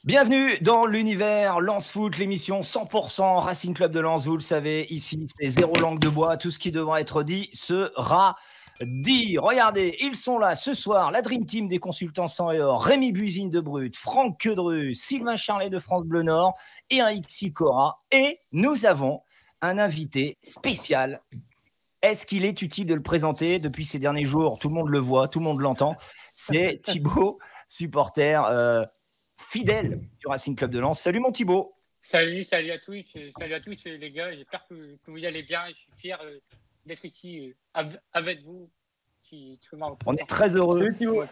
Bienvenue dans l'univers Lens Foot, l'émission 100% Racing Club de Lens. Vous le savez, ici, c'est zéro langue de bois. Tout ce qui devra être dit sera dit. Regardez, ils sont là ce soir, la Dream Team des consultants sang et or, Rémi Buzine de Brut, Franck Quedru, Sylvain Charlet de France Bleu Nord, Eric Sicora. Et nous avons un invité spécial. Est-ce qu'il est utile de le présenter depuis ces derniers jours? Tout le monde le voit, tout le monde l'entend. C'est Thibaut, supporter fidèle du Racing Club de Lens. Salut mon Thibaut. Salut à tous les gars. J'espère que vous allez bien. Je suis fier d'être ici avec vous. On est très heureux.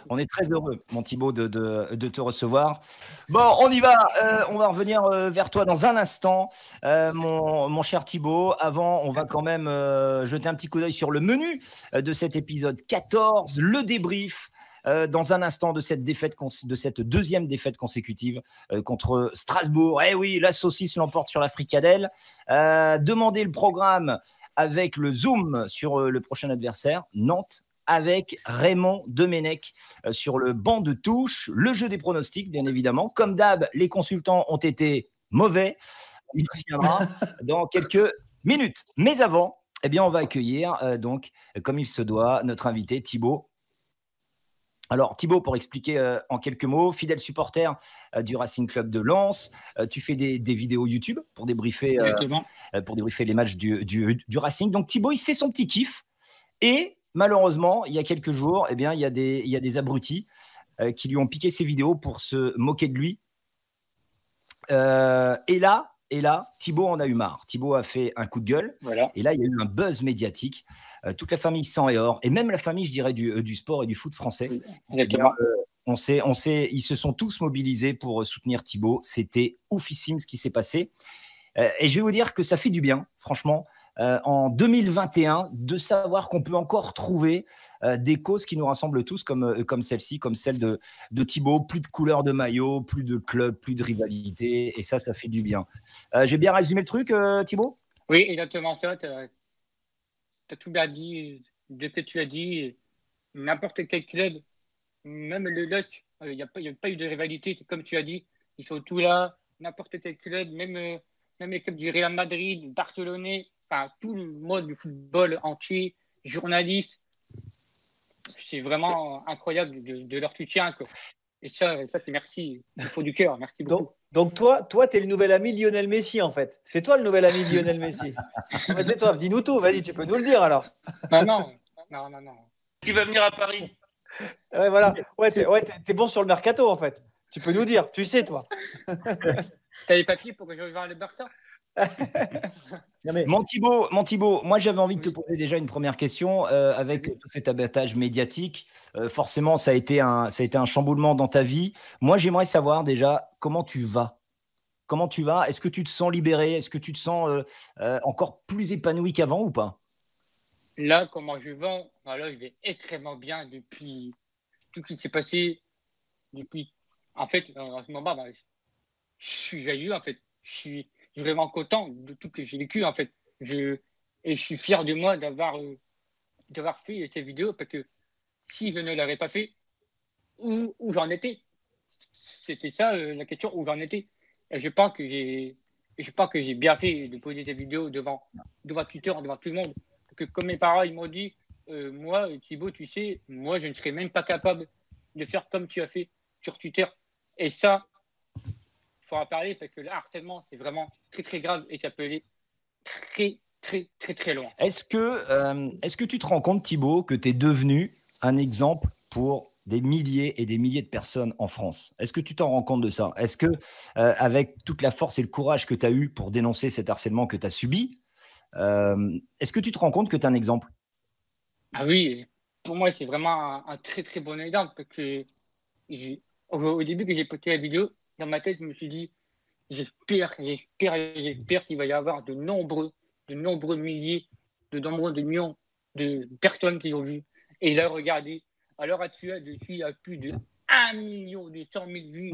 On est très heureux, mon Thibaut, de te recevoir. Bon, on y va. On va revenir vers toi dans un instant, mon cher Thibaut. Avant, on va quand même jeter un petit coup d'œil sur le menu de cet épisode 14, le débrief. Dans un instant de cette deuxième défaite consécutive contre Strasbourg. Eh oui, la saucisse l'emporte sur la fricadelle. Demandez le programme avec le zoom sur le prochain adversaire, Nantes, avec Raymond Domenech sur le banc de touche. Le jeu des pronostics, bien évidemment. Comme d'hab, les consultants ont été mauvais. On y reviendra dans quelques minutes. Mais avant, eh bien, on va accueillir, donc, comme il se doit, notre invité Thibaut. Alors Thibaut, pour expliquer en quelques mots, fidèle supporter du Racing Club de Lens, tu fais des vidéos YouTube pour débriefer les matchs du Racing. Donc Thibaut, il se fait son petit kiff et malheureusement, il y a quelques jours, eh bien, il y a des abrutis qui lui ont piqué ses vidéos pour se moquer de lui. Et là, Thibaut en a eu marre. Thibaut a fait un coup de gueule. Voilà. Et là, il y a eu un buzz médiatique. Toute la famille sang et or, et même la famille, je dirais, du sport et du foot français. Eh bien, on sait, ils se sont tous mobilisés pour soutenir Thibaut. C'était oufissime ce qui s'est passé. Et je vais vous dire que ça fait du bien, franchement, en 2021, de savoir qu'on peut encore trouver des causes qui nous rassemblent tous, comme celle-ci, comme celle de Thibaut. Plus de couleurs de maillot, plus de club, plus de rivalité. Et ça fait du bien. J'ai bien résumé le truc, Thibaut? Oui, exactement. Tu as tout bien dit. De ce que tu as dit, n'importe quel club, même le LOC, il n'y a pas eu de rivalité. Comme tu as dit, ils sont tous là. N'importe quel club, même les clubs du Real Madrid, Barcelonais, enfin, tout le monde du football entier, journalistes. C'est vraiment incroyable de leur soutien, quoi. Et ça c'est merci. Il faut du cœur. Merci beaucoup. Donc toi, tu es le nouvel ami Lionel Messi, en fait. C'est toi le nouvel ami Lionel Messi. Tais-toi, dis-nous tout. Vas-y, tu peux nous le dire, alors. Non. Qui va venir à Paris? Ouais, voilà. Ouais, t'es bon sur le mercato, en fait. Tu peux nous dire. Tu sais, toi. T'as les papiers pour que je rejoigne le Barça? Mon Thibaut, moi j'avais envie de te poser déjà une première question avec tout cet abattage médiatique. Forcément, ça a été un chamboulement dans ta vie. Moi, j'aimerais savoir déjà comment tu vas. Comment tu vas? Est-ce que tu te sens libéré? Est-ce que tu te sens encore plus épanoui qu'avant ou pas? Là, comment je vais? Là, je vais extrêmement bien depuis tout ce qui s'est passé. En fait, en ce moment, je suis joyeux, en fait. Je suis vraiment content de tout que j'ai vécu, en fait. Et je suis fier de moi d'avoir fait ces vidéos, parce que si je ne l'avais pas fait, où j'en étais? C'était ça la question, où j'en étais. Et je pense que j'ai bien fait de poser ces vidéos devant Twitter, devant tout le monde. Parce que comme mes parents, ils m'ont dit, moi, Thibaut, tu sais, moi, je ne serais même pas capable de faire comme tu as fait sur Twitter. Et ça, il faut en parler, parce que le harcèlement, c'est vraiment très, très grave et ça peut aller très, très, très, très loin. Est-ce que tu te rends compte, Thibaut, que tu es devenu un exemple pour des milliers et des milliers de personnes en France? Est-ce que tu t'en rends compte de ça? Est-ce que, avec toute la force et le courage que tu as eu pour dénoncer cet harcèlement que tu as subi, est-ce que tu te rends compte que tu es un exemple? Ah oui, pour moi, c'est vraiment un très, très bon exemple, parce que au début que j'ai posté la vidéo, dans ma tête, je me suis dit, j'espère qu'il va y avoir de nombreux milliers, de nombreux millions de personnes qui l'ont vu. Et là, regardez, à l'heure actuelle, je suis à plus de 1 million de 100 000 vues.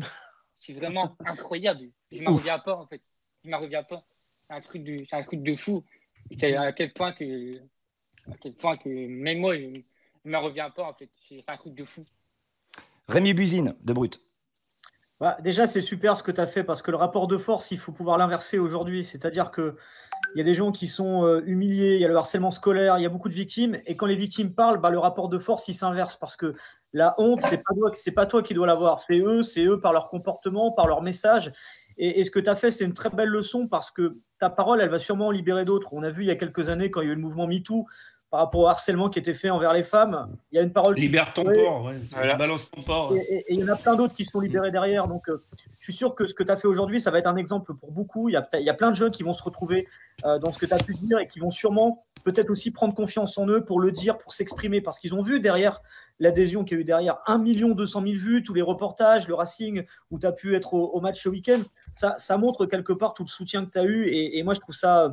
C'est vraiment incroyable. Je ne m'en reviens pas, en fait. Je ne m'en reviens pas. C'est un truc de fou. C'est à quel point que même moi, je ne m'en reviens pas, en fait. C'est un truc de fou. Rémi Buzine, de Brut. Bah, déjà, c'est super ce que tu as fait parce que le rapport de force, il faut pouvoir l'inverser aujourd'hui. C'est-à-dire qu'il y a des gens qui sont humiliés, il y a le harcèlement scolaire, il y a beaucoup de victimes. Et quand les victimes parlent, bah, le rapport de force, il s'inverse parce que la honte, c'est pas toi qui dois l'avoir. C'est eux par leur comportement, par leur message. Et ce que tu as fait, c'est une très belle leçon parce que ta parole, elle va sûrement en libérer d'autres. On a vu il y a quelques années, quand il y a eu le mouvement MeToo, par rapport au harcèlement qui était fait envers les femmes, il y a une parole. Libère ton porc, ouais. Voilà. Balance ton porc. Et il y en a plein d'autres qui sont libérés derrière. Donc, je suis sûr que ce que tu as fait aujourd'hui, ça va être un exemple pour beaucoup. Il y a plein de jeunes qui vont se retrouver dans ce que tu as pu dire et qui vont sûrement peut-être aussi prendre confiance en eux pour le dire, pour s'exprimer, parce qu'ils ont vu derrière l'adhésion qu'il y a eu derrière 1 200 000 vues, tous les reportages, le Racing où tu as pu être au match ce week-end. Ça montre quelque part tout le soutien que tu as eu. Et moi, je trouve ça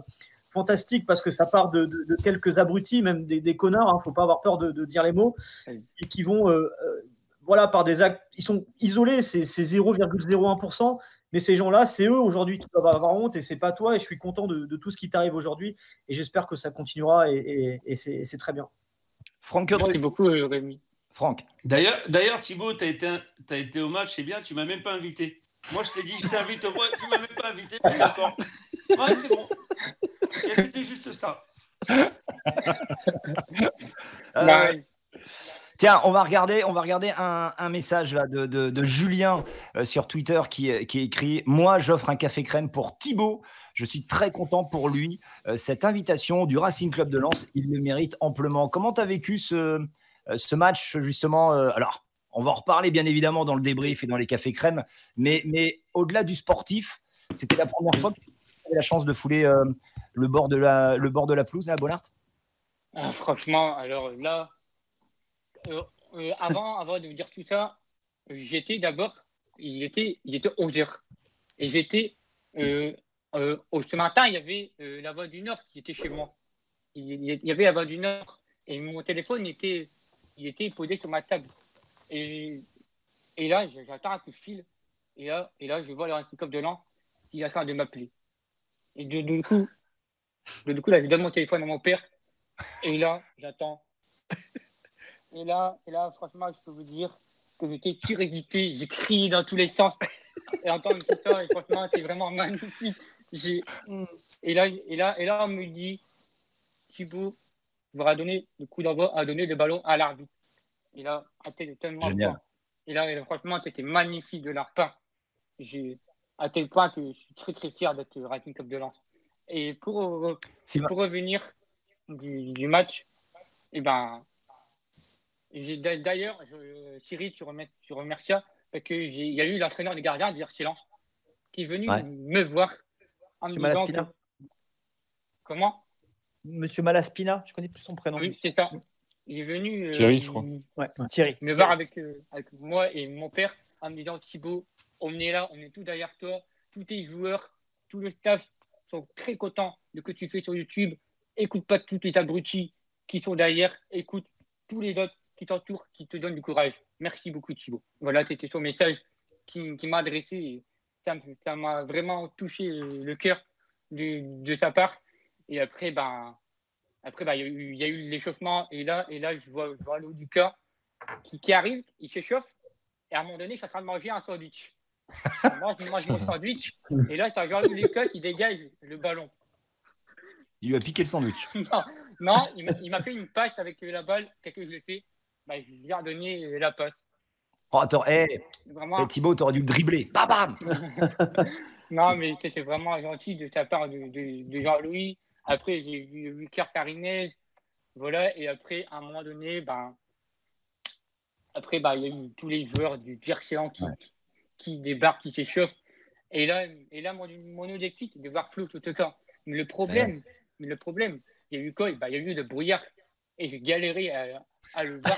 fantastique parce que ça part de quelques abrutis, même des connards, hein, faut pas avoir peur de dire les mots, et qui vont voilà, par des actes, ils sont isolés, c'est 0,01%, mais ces gens-là, c'est eux aujourd'hui qui doivent avoir honte et c'est pas toi, et je suis content de tout ce qui t'arrive aujourd'hui et j'espère que ça continuera et c'est très bien. Franck, merci beaucoup Rémi. Franck. D'ailleurs, Thibaut, tu as été au match, c'est bien, tu m'as même pas invité. Moi, je t'ai dit, je t'invite au match, tu m'as même pas invité, d'accord. Ouais, c'est bon. Et c'était juste ça. Tiens, on va regarder un message là de Julien sur Twitter qui écrit « Moi, j'offre un café crème pour Thibaut. Je suis très content pour lui. Cette invitation du Racing Club de Lens, il le mérite amplement. » Comment tu as vécu ce match, justement alors, on va en reparler bien évidemment dans le débrief et dans les cafés crème, mais au-delà du sportif, c'était la première fois que tu avais la chance de fouler le bord de la pelouse à Bollaert. Franchement, alors là, avant de vous dire tout ça, j'étais d'abord, il était 11h. Et j'étais, ce matin, il y avait la Voix du Nord qui était chez moi. Il y avait la Voix du Nord. Et mon téléphone était posé sur ma table. Et là, j'attends un coup de fil. Et là je vois le Racing Club de Lens qui est en train de m'appeler. Et du coup, là, je donne mon téléphone à mon père. Et là, j'attends. Et là, franchement, je peux vous dire que j'étais surexcité. J'ai crié dans tous les sens. Et entendre tout ça, et franchement, c'est vraiment magnifique. Et là, on me dit, Thibaut va donner le coup d'envoi, à donner le ballon à l'arbitre. Et là, c'était tellement fort. Et là, franchement, c'était magnifique de leur part. À tel point que je suis très, très fier d'être Racing Club de Lens. Et pour revenir du match, et ben, d'ailleurs, Cyril, tu remercies parce qu'il y a eu l'entraîneur des gardiens du RC Lens qui est venu me voir en Monsieur me disant Malaspina. Comment Monsieur Malaspina, je connais plus son prénom. Oui, c'est ça. Il est venu Thierry, je crois. Thierry. Me voir avec moi et mon père en me disant Thibaut, on est là, on est tous derrière toi, tous tes joueurs, tout le staff sont très contents de ce que tu fais sur YouTube. Écoute pas tous les abrutis qui sont derrière, écoute tous les autres qui t'entourent, qui te donnent du courage. Merci beaucoup Thibaut. Voilà, c'était son message qui m'a adressé. Et ça m'a vraiment touché le cœur de sa part. Et après, il y a eu l'échauffement. Et là, je vois le haut du cœur qui arrive, il s'échauffe. Et à un moment donné, je suis en train de manger un sandwich. Moi, je mange mon sandwich. Et là, tu as Jean-Louis Lucas qui dégage le ballon. Il lui a piqué le sandwich. Non, il m'a fait une passe avec la balle. Qu'est-ce que je l'ai fait? Je lui ai donné la passe. Oh, attends, Thibaut, t'aurais dû le dribbler. Bam. Non, mais c'était vraiment gentil de ta part de Jean-Louis. Après, j'ai vu Lucas Farinez. Voilà, et après, à un moment donné, il y a eu tous les joueurs du RC qui débarquent, qui s'échauffent. Et là mon objectif, c'est de voir Flo tout le temps. Mais le problème, il y a eu quoi? Il y a eu le brouillard. Et j'ai galéré à le voir.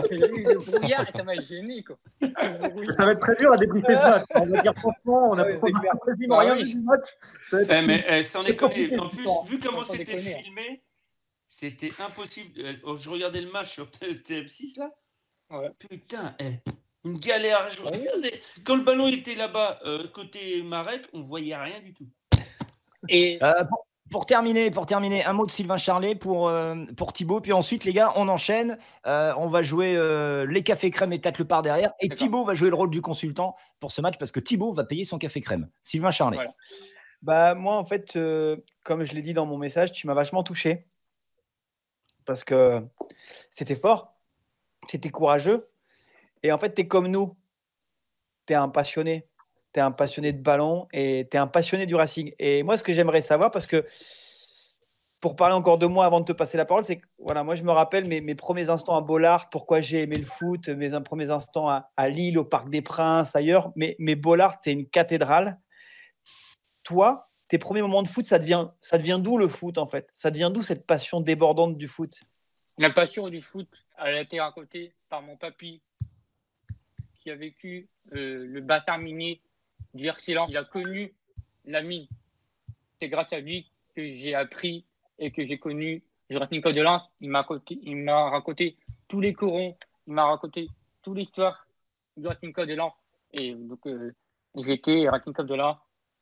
J'ai eu le brouillard et ça m'a gêné, quoi. Ça va être très dur à débriefer ce match. On va dire franchement, on a quasiment rien vu du match. Mais sans déconner. En plus, vu comment c'était filmé, c'était impossible. Je regardais le match sur TF6 là. Ouais. Putain, une galère. Je regardais. Quand le ballon était là-bas, côté Marek, on voyait rien du tout. Et Pour terminer, un mot de Sylvain Charlet pour Thibaut. Puis ensuite, les gars, on enchaîne. On va jouer les cafés crème et tacle par derrière. Et Thibaut va jouer le rôle du consultant pour ce match parce que Thibaut va payer son café crème. Sylvain Charlet. Voilà. Bah, moi, en fait, comme je l'ai dit dans mon message, tu m'as vachement touché. Parce que c'était fort, c'était courageux. Et en fait, tu es comme nous. Tu es un passionné. Tu es un passionné de ballon et tu es un passionné du Racing. Et moi, ce que j'aimerais savoir, parce que pour parler encore de moi avant de te passer la parole, c'est que voilà, moi, je me rappelle mes premiers instants à Bollaert, pourquoi j'ai aimé le foot, mes premiers instants à Lille, au Parc des Princes, ailleurs. Mais Bollaert, c'est une cathédrale. Toi, tes premiers moments de foot, ça devient d'où le foot, en fait? Ça devient d'où cette passion débordante du foot? La passion du foot, elle a été racontée par mon papy qui a vécu le bassin minier du RC Lens. Il a connu la mine. C'est grâce à lui que j'ai appris et que j'ai connu le Racing Club de Lens. Il m'a raconté tous les corons, il m'a raconté toute l'histoire du Racing Club de Lens. Et donc, j'ai été Racing Club de Lens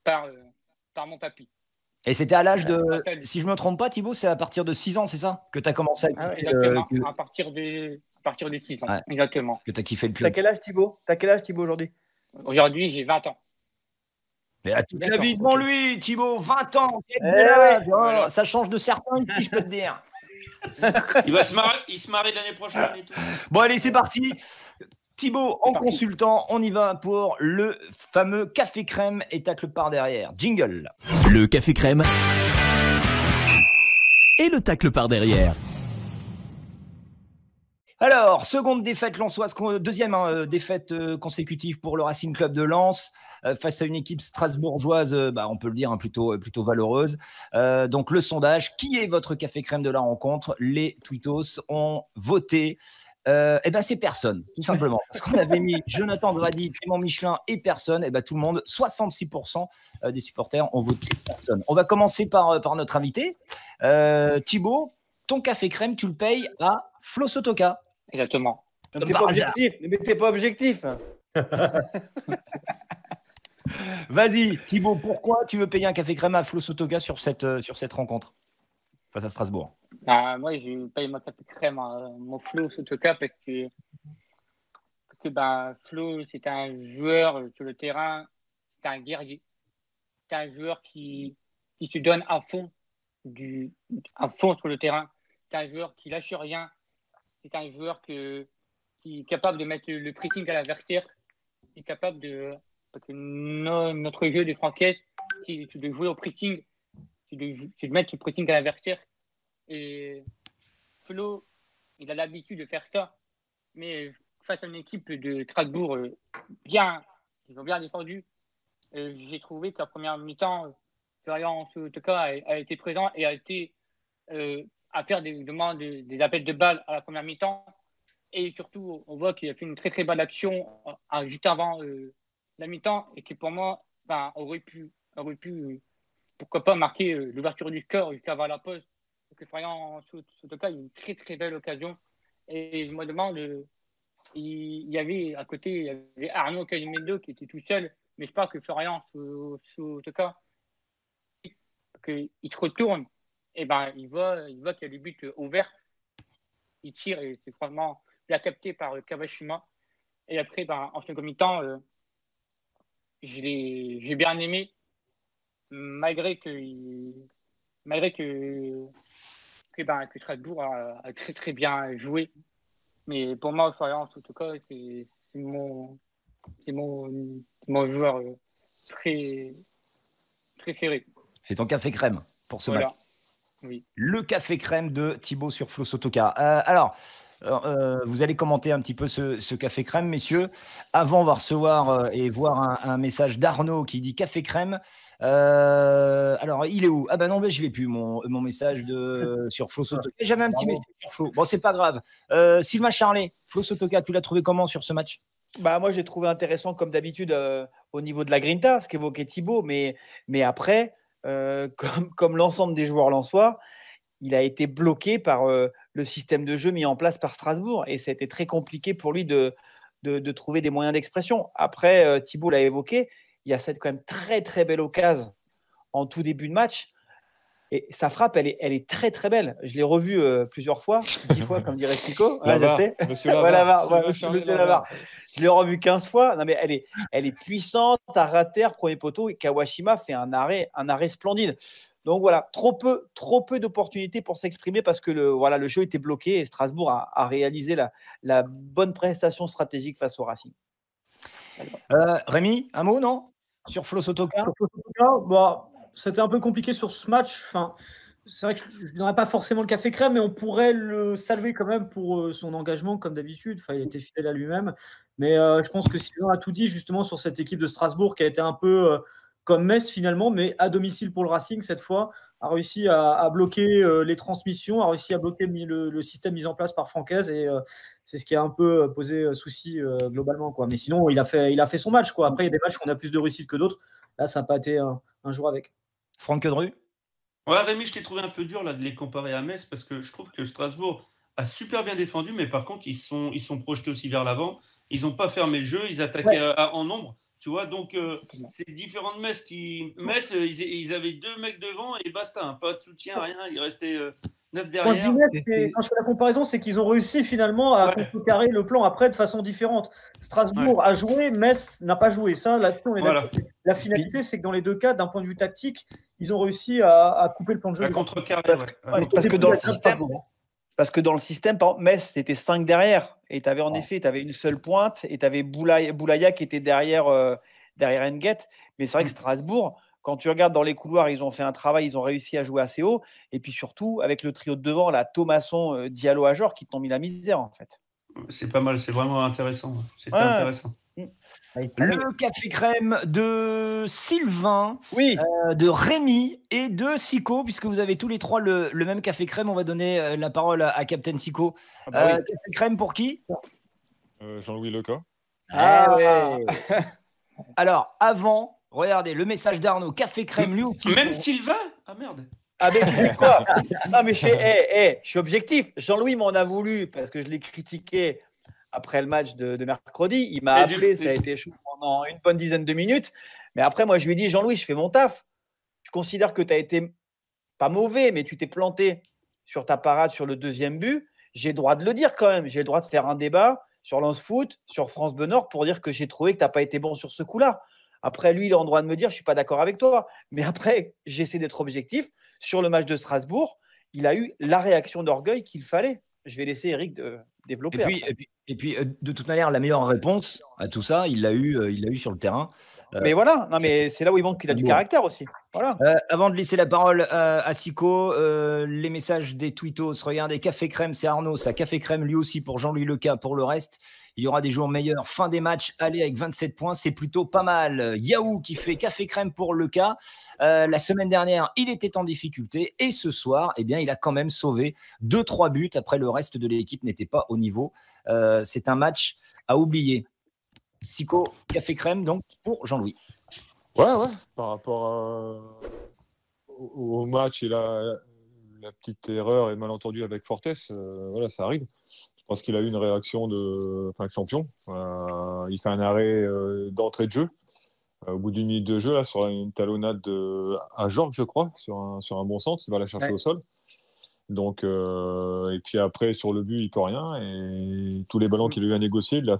par mon papy. Et c'était à l'âge de, si je ne me trompe pas, Thibaut, c'est à partir de 6 ans, c'est ça? Que tu as commencé à kiffer, exactement, à partir de 6 ans, ouais. Exactement. Que tu as kiffé le plus. T'as quel âge, Thibaut? aujourd'hui? Aujourd'hui, j'ai 20 ans. Mais à toute la vie devant lui, Thibaut, 20 ans. Voilà. Ça change de certains, si je peux te dire. Il se marie l'année prochaine et tout. Bon, allez, c'est parti. Thibaut, en consultant, on y va pour le fameux café crème et tacle par derrière. Jingle. Le café crème et le tacle par derrière. Alors, seconde défaite lensoise, deuxième défaite consécutive pour le Racing Club de Lens face à une équipe strasbourgeoise, on peut le dire, plutôt valeureuse. Donc, le sondage, qui est votre café crème de la rencontre? Les tweetos ont voté. C'est personne, tout simplement. Parce qu'on avait mis Jonathan Grady, Clément Michelin et personne. Tout le monde, 66% des supporters ont voté personne. On va commencer par notre invité. Thibaut, ton café crème, tu le payes à Flo Sotoka. Exactement. Mais t'es pas objectif. Vas-y, Thibaut, pourquoi tu veux payer un café crème à Flo Sotoka sur cette rencontre face à Strasbourg? Moi, je paye mon café crème à mon Flo Sotoka parce que Flo, c'est un joueur sur le terrain, c'est un guerrier. C'est un joueur qui se donne à fond sur le terrain. C'est un joueur qui lâche rien. C'est un joueur qui est capable de mettre le pressing à l'adversaire. Il est capable de... Parce que notre jeu de franquette, c'est de jouer au pressing, c'est de mettre le pressing à l'adversaire. Et Flo, il a l'habitude de faire ça. Mais face à une équipe de Strasbourg ils ont bien défendu. J'ai trouvé qu'à première mi-temps, Florian Sotoka a été présent et a été à faire des demandes, des appels de balles à la première mi-temps. Et surtout, on voit qu'il a fait une très très bonne action juste avant la mi-temps et qui pour moi aurait pu pourquoi pas marquer l'ouverture du score juste avant la pause. Parce que Florian Sotoka a eu une très très belle occasion. Et je me demande, il y avait à côté, il y avait Arnaud Calimendo qui était tout seul, mais je pense que Florian Sotoka, qu'il se retourne, et il voit qu'il y a des buts ouverts, il tire et c'est franchement bien capté par Kawashima. Et après, en second mi-temps, j'ai bien aimé, malgré que Strasbourg a très très bien joué. Mais pour moi, Florian Sotoka, c'est mon joueur préféré. C'est ton café crème pour ce match. Oui. Le café crème de Thibaut sur Flo Sotoka. Vous allez commenter un petit peu ce café crème, messieurs. Avant, on va recevoir et voir un message d'Arnaud qui dit café crème. Alors, il est où? Non, je l'ai plus, mon message sur Flo Sotoka. J'avais un petit message sur Flo. Bon, c'est pas grave. Sylvain Charlet, Flo Sotoka, tu l'as trouvé comment sur ce match? Moi, j'ai trouvé intéressant, comme d'habitude, au niveau de la grinta, ce qu'évoquait Thibaut. Mais après, comme l'ensemble des joueurs lensois, il a été bloqué par le système de jeu mis en place par Strasbourg. Et ça a été très compliqué pour lui de trouver des moyens d'expression. Après, Thibaut l'a évoqué, il y a cette quand même très, très belle occasion en tout début de match. Et sa frappe, elle est très très belle. Je l'ai revue plusieurs fois, 10 fois, comme dirait Chico. Ouais, je sais. Monsieur Lavar. Monsieur Lavar. Je l'ai revue 15 fois. Non, mais elle est puissante, à ras terre, premier poteau. Et Kawashima fait un arrêt splendide. Donc voilà, trop peu d'opportunités pour s'exprimer parce que le jeu était bloqué et Strasbourg a réalisé la bonne prestation stratégique face au Racing. Rémi, un mot, non? Sur Flo Sotoka? C'était un peu compliqué sur ce match. Enfin, c'est vrai que je ne donnerais pas forcément le café crème, mais on pourrait le saluer quand même pour son engagement, comme d'habitude. Enfin, il était fidèle à lui-même. Mais je pense que Sylvain a tout dit justement sur cette équipe de Strasbourg qui a été un peu comme Metz finalement, mais à domicile pour le Racing cette fois, a réussi à bloquer les transmissions, a réussi à bloquer le système mis en place par Francaise et c'est ce qui a un peu posé souci globalement, quoi. Mais sinon, il a fait son match, quoi. Après, il y a des matchs où on a plus de réussite que d'autres. Là, ça n'a pas été un jour avec. Franck Dru? Ouais, Rémi, je t'ai trouvé un peu dur là, de les comparer à Metz parce que je trouve que Strasbourg a super bien défendu, mais par contre, ils sont projetés aussi vers l'avant. Ils n'ont pas fermé le jeu, ils attaquaient en nombre. Tu vois, donc c'est différent de Metz. Metz, ils avaient 2 mecs devant et basta, hein, pas de soutien, rien. Il restait 9 derrière. Quand je fais la comparaison, c'est qu'ils ont réussi finalement à contrecarrer le plan après de façon différente. Strasbourg a joué, Metz n'a pas joué. Ça, là-dessus, on est d'accord. La finalité, c'est que dans les deux cas, d'un point de vue tactique, ils ont réussi à couper le plan de jeu. Parce que dans le système. Parce que dans le système, par exemple, Metz, c'était 5 derrière. Et tu avais en effet, tu avais une seule pointe et tu avais Boulaya qui était derrière N'Guet. Mais c'est vrai que Strasbourg, quand tu regardes dans les couloirs, ils ont fait un travail, ils ont réussi à jouer assez haut. Et puis surtout, avec le trio de devant, la Thomasson, Diallo, Ajor, qui t'ont mis la misère en fait. C'est pas mal, c'est vraiment intéressant. C'était intéressant. Le café crème de Sylvain, de Rémi et de Sico, puisque vous avez tous les trois le même café crème, on va donner la parole à Captain Sico. Café crème pour qui? Jean-Louis Leca. Alors, avant, regardez le message d'Arnaud, café crème, lui aussi. Même Sylvain? Ah merde. Ah mais c'est quoi? Non mais je suis objectif. Jean-Louis m'en a voulu parce que je l'ai critiqué après le match de mercredi. Il m'a appelé, ça a été chaud pendant une bonne dizaine de minutes. Mais après, moi, je lui ai dit, Jean-Louis, je fais mon taf. Je considère que tu as été pas mauvais, mais tu t'es planté sur ta parade sur le deuxième but. J'ai le droit de le dire quand même. J'ai le droit de faire un débat sur Lance Foot, sur France Bleu Nord pour dire que j'ai trouvé que tu n'as pas été bon sur ce coup-là. Après, lui, il a le droit de me dire, je ne suis pas d'accord avec toi. Mais après, j'essaie d'être objectif. Sur le match de Strasbourg, il a eu la réaction d'orgueil qu'il fallait. Je vais laisser Eric développer. Et puis, de toute manière, la meilleure réponse à tout ça, il l'a eu sur le terrain. Mais voilà, non, mais c'est là où il montre qu'il a du caractère aussi. Voilà. Avant de laisser la parole à Sico, les messages des tweetos. Regardez, Café Crème, c'est Arnaud, ça. Café Crème, lui aussi, pour Jean-Louis Leca. Pour le reste, il y aura des jours meilleurs. Fin des matchs, allez, avec 27 points, c'est plutôt pas mal. Yahoo qui fait Café Crème pour Leca. La semaine dernière, il était en difficulté. Et ce soir, eh bien, il a quand même sauvé 2-3 buts. Après, le reste de l'équipe n'était pas au niveau. C'est un match à oublier. Sico, Café Crème, donc, pour Jean-Louis. Ouais, par rapport au match et la petite erreur et malentendu avec Fortes, voilà, ça arrive. Je pense qu'il a eu une réaction de champion. Il fait un arrêt d'entrée de jeu. Au bout d'une minute de jeu, là, sur une talonnade à Georges, je crois, sur un bon centre, il va la chercher au sol. Donc, et puis après, sur le but, il ne peut rien. Et tous les ballons qu'il a eu à négocier, il a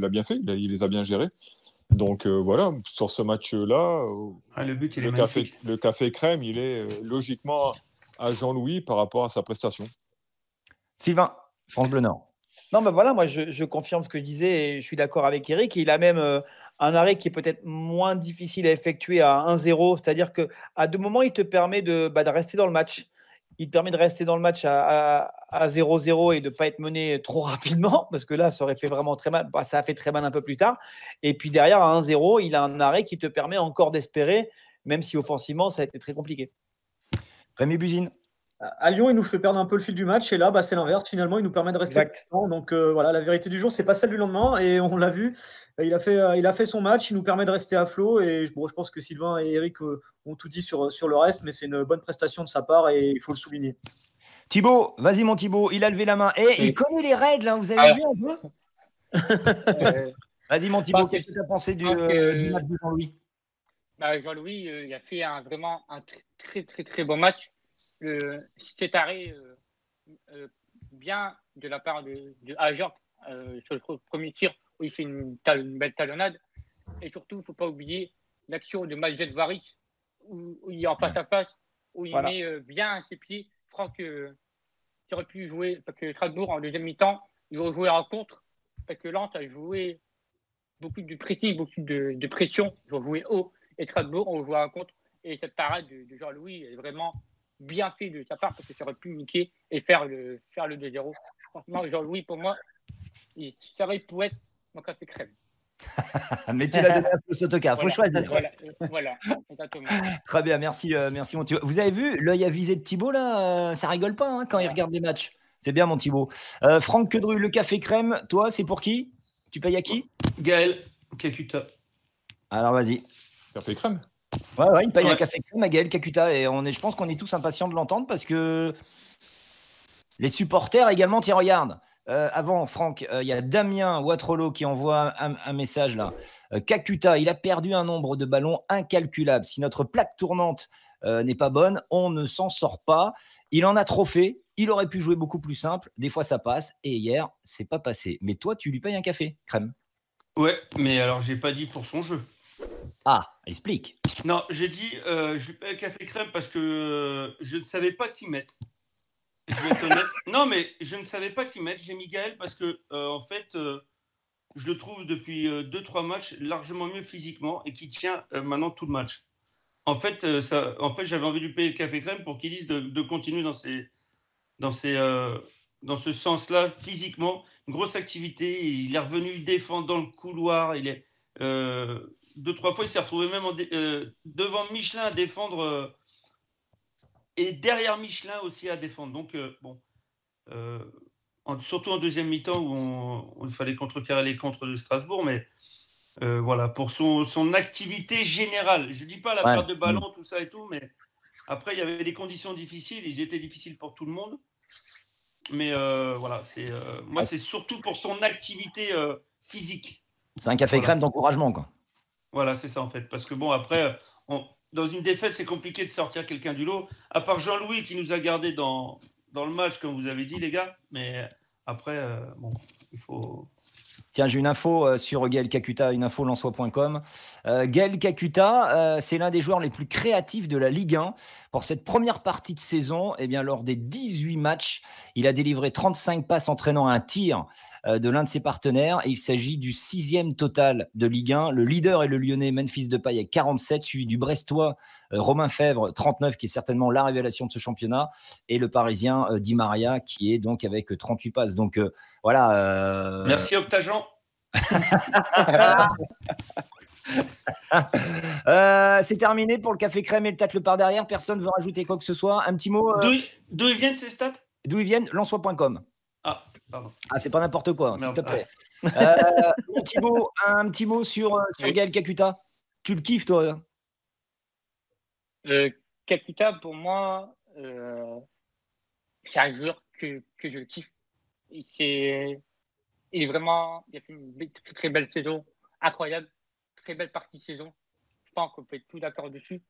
bien fait. Il les a bien gérés. Donc voilà, sur ce match-là, le café crème, il est logiquement à Jean-Louis par rapport à sa prestation. Sylvain, France Bleu Nord. Non, mais voilà, moi je confirme ce que je disais et je suis d'accord avec Eric. Il a même un arrêt qui est peut-être moins difficile à effectuer à 1-0, c'est-à-dire qu'à 2 moments, il te permet de rester dans le match. Il te permet de rester dans le match à 0-0 et de ne pas être mené trop rapidement, parce que là, ça aurait fait vraiment très mal. Ça a fait très mal un peu plus tard. Et puis derrière, à 1-0, il a un arrêt qui te permet encore d'espérer, même si offensivement, ça a été très compliqué. Rémi Buzine. À Lyon, il nous fait perdre un peu le fil du match. Et là, c'est l'inverse. Finalement, il nous permet de rester. Donc voilà, la vérité du jour, c'est pas celle du lendemain. Et on l'a vu. Il a fait son match. Il nous permet de rester à flot. Et je pense que Sylvain et Eric ont tout dit sur le reste. Mais c'est une bonne prestation de sa part et il faut le souligner. Thibaut, vas-y mon Thibaut. Il a levé la main. Il connaît les règles. Hein, vous avez vu un peu Vas-y mon Thibaut. Qu'est-ce que tu as pensé du match de Jean-Louis? Jean-Louis, il a fait vraiment un très, très, très bon match. Cet arrêt bien de la part de Ajorc sur le premier tir où il fait une belle talonnade. Et surtout, il ne faut pas oublier l'action de Majed Varic où il est en face à face, où il met bien ses pieds. Franck qui aurait pu jouer, parce que Strasbourg en deuxième mi-temps, ils vont jouer en contre, parce que Lens a joué beaucoup de pressing, beaucoup de pression, ils vont jouer haut, et Strasbourg ont joué en contre. Et cette parade de Jean-Louis est vraiment bien fait de sa part, parce que ça aurait pu niquer et faire le 2-0. Franchement, Jean-Louis, pour moi, ça aurait pu être mon café crème. Mais tu l'as donné à Flo Sotoka, il faut choisir. Voilà, exactement. Très bien, merci mon Thibaut. Vous avez vu l'œil avisé de Thibaut là, ça rigole pas quand il regarde les matchs. C'est bien mon Thibaut. Franck Quedru, le café crème, toi c'est pour qui? Tu payes à qui? Gaël Kakuta. Alors vas-y. Café crème. Ouais, il paye un café crème à Gaël Kakuta et je pense qu'on est tous impatients de l'entendre parce que les supporters également t'y regardent. Avant, Franck, il y a Damien Watrolo qui envoie un message là. Kakuta, il a perdu un nombre de ballons incalculable. Si notre plaque tournante n'est pas bonne, on ne s'en sort pas. Il en a trop fait. Il aurait pu jouer beaucoup plus simple. Des fois, ça passe. Et hier, c'est pas passé. Mais toi, tu lui payes un café, crème. Ouais, mais alors, j'ai pas dit pour son jeu. Ah, explique. Non, j'ai dit je lui paye un café crème parce que je ne savais pas qui mettre. Je vais être honnête. Non, mais je ne savais pas qui mettre. J'ai mis Gaël parce que, en fait, je le trouve depuis 2-3 matchs largement mieux physiquement et qui tient maintenant tout le match. En fait, j'avais envie de lui payer le café crème pour qu'il dise de continuer dans ce sens-là physiquement. Une grosse activité. Il est revenu défendre dans le couloir. Il est 2-3 fois, il s'est retrouvé même devant Michelin à défendre. Et derrière Michelin aussi à défendre. Donc, surtout en deuxième mi-temps où il fallait contrecarrer les contres de Strasbourg. Mais voilà, pour son activité générale. Je ne dis pas la perte de ballon, tout ça et tout, mais après, il y avait des conditions difficiles. Ils étaient difficiles pour tout le monde. Mais voilà, moi, c'est surtout pour son activité physique. C'est un café crème d'encouragement, quoi. Voilà, c'est ça en fait. Parce que bon, après, dans une défaite, c'est compliqué de sortir quelqu'un du lot. À part Jean-Louis qui nous a gardés dans le match, comme vous avez dit, les gars. Mais après, il faut. Tiens, j'ai une info sur Gaël Kakuta, une info lensois.com. Gaël Kakuta, c'est l'un des joueurs les plus créatifs de la Ligue 1. Pour cette première partie de saison, eh bien, lors des 18 matchs, il a délivré 35 passes entraînant un tir de l'un de ses partenaires. Et il s'agit du 6e total de Ligue 1. Le leader est le Lyonnais Memphis Depay avec 47, suivi du Brestois Romain Fèvre, 39, qui est certainement la révélation de ce championnat. Et le Parisien Di Maria, qui est donc avec 38 passes. Donc voilà. Merci Octageant. C'est terminé pour le café crème et le tacle par derrière. Personne ne veut rajouter quoi que ce soit. Un petit mot. D'où ils viennent ces stats? D'où ils viennent? Lensois.com. Ah, pardon. Ah, c'est pas n'importe quoi, s'il te plaît. Thibaut, un petit mot sur Gaël Kakuta. Tu le kiffes, toi? Kakuta, pour moi, c'est un joueur que je kiffe. Il a fait une très, très belle saison, incroyable, très belle partie de saison. Je pense qu'on peut être tous d'accord dessus.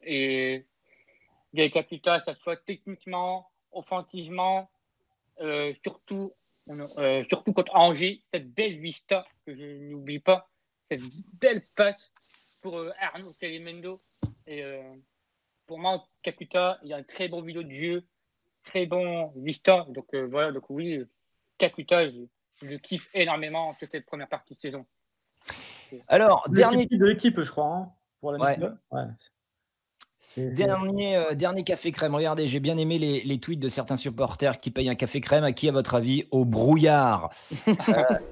Et Gaël Kakuta, ça soit techniquement, offensivement, surtout contre Angers, cette belle vista que je n'oublie pas, cette belle passe pour Arnaud Calimendo. Et pour moi, Kakuta, il a un très bon vidéo de jeu, très bon vista. Donc voilà, donc oui, Kakuta, je kiffe énormément sur cette première partie de saison. Alors, dernier de l'équipe, je crois, hein, pour la mission. Ouais. Dernier café crème. Regardez, j'ai bien aimé les tweets de certains supporters qui payent un café crème. À qui, à votre avis? Au brouillard.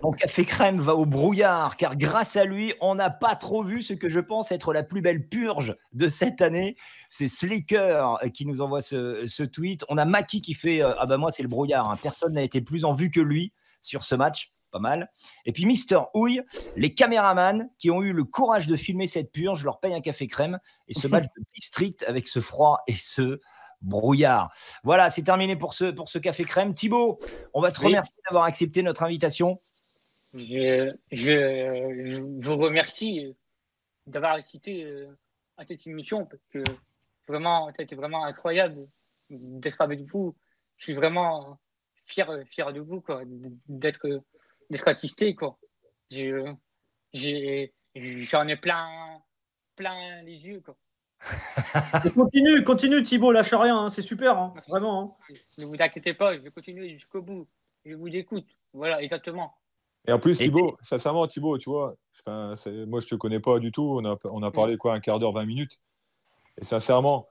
Mon café crème va au brouillard, car grâce à lui, on n'a pas trop vu ce que je pense être la plus belle purge de cette année. C'est Slicker qui nous envoie ce tweet. On a Maki qui fait ah bah moi c'est le brouillard. Hein. Personne n'a été plus en vue que lui sur ce match. Pas mal. Et puis Mister Houille, les caméramans qui ont eu le courage de filmer cette purge, je leur paye un café crème et ce match de district avec ce froid et ce brouillard. Voilà, c'est terminé pour ce café crème. Thibaut, on va te remercier d'avoir accepté notre invitation. Je vous remercie d'avoir accepté à cette émission parce que Vraiment, ça a été vraiment incroyable d'être avec vous. Je suis vraiment fier de vous, quoi, d'être assisté, quoi. J'en ai plein les yeux, quoi. Continue Thibaut, lâche rien, hein, c'est super, hein, vraiment. Hein. Ne vous inquiétez pas, je vais continuer jusqu'au bout. Je vous écoute. Voilà, exactement. Et en plus, Thibaut, sincèrement, Thibaut, tu vois, moi, je te connais pas du tout. On a parlé un quart d'heure, 20 minutes. Et sincèrement,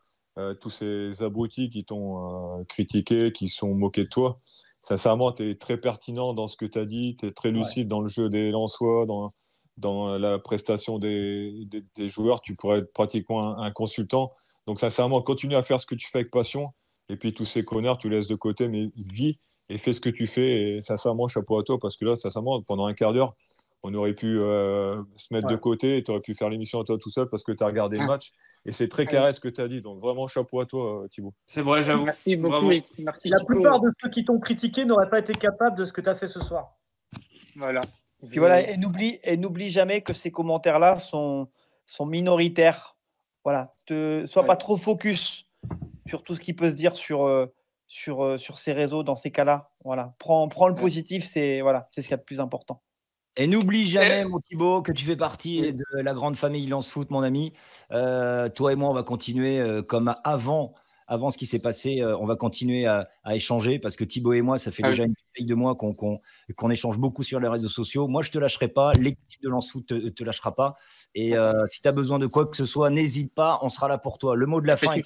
tous ces abrutis qui t'ont critiqué, qui sont moqués de toi, sincèrement, tu es très pertinent dans ce que tu as dit. Tu es très lucide dans le jeu des Lensois, dans la prestation des joueurs. Tu pourrais être pratiquement un consultant. Donc, sincèrement, continue à faire ce que tu fais avec passion. Et puis, tous ces connards, tu laisses de côté, mais vis et fais ce que tu fais. Et sincèrement, chapeau à toi, parce que là, sincèrement, pendant un quart d'heure, on aurait pu se mettre de côté et tu aurais pu faire l'émission à toi tout seul parce que tu as regardé le match. Et c'est très carré ce que tu as dit. Donc, vraiment, chapeau à toi, Thibaut. C'est vrai, j'avoue. Merci beaucoup. Merci, la plupart de ceux qui t'ont critiqué n'auraient pas été capables de ce que tu as fait ce soir. Voilà. Puis voilà, et n'oublie jamais que ces commentaires-là sont minoritaires. Voilà. Sois pas trop focus sur tout ce qui peut se dire sur ces réseaux dans ces cas-là. Voilà. Prends le positif, c'est ce qu'il y a de plus important. Et n'oublie jamais, mon Thibaut, que tu fais partie de la grande famille Lance Foot, mon ami. Toi et moi, on va continuer comme avant ce qui s'est passé. On va continuer à échanger parce que Thibaut et moi, ça fait déjà une bataille de mois qu'on échange beaucoup sur les réseaux sociaux. Moi, je ne te lâcherai pas. L'équipe de Lance Foot ne te lâchera pas. Et si tu as besoin de quoi que ce soit, n'hésite pas. On sera là pour toi. Le mot de la fin.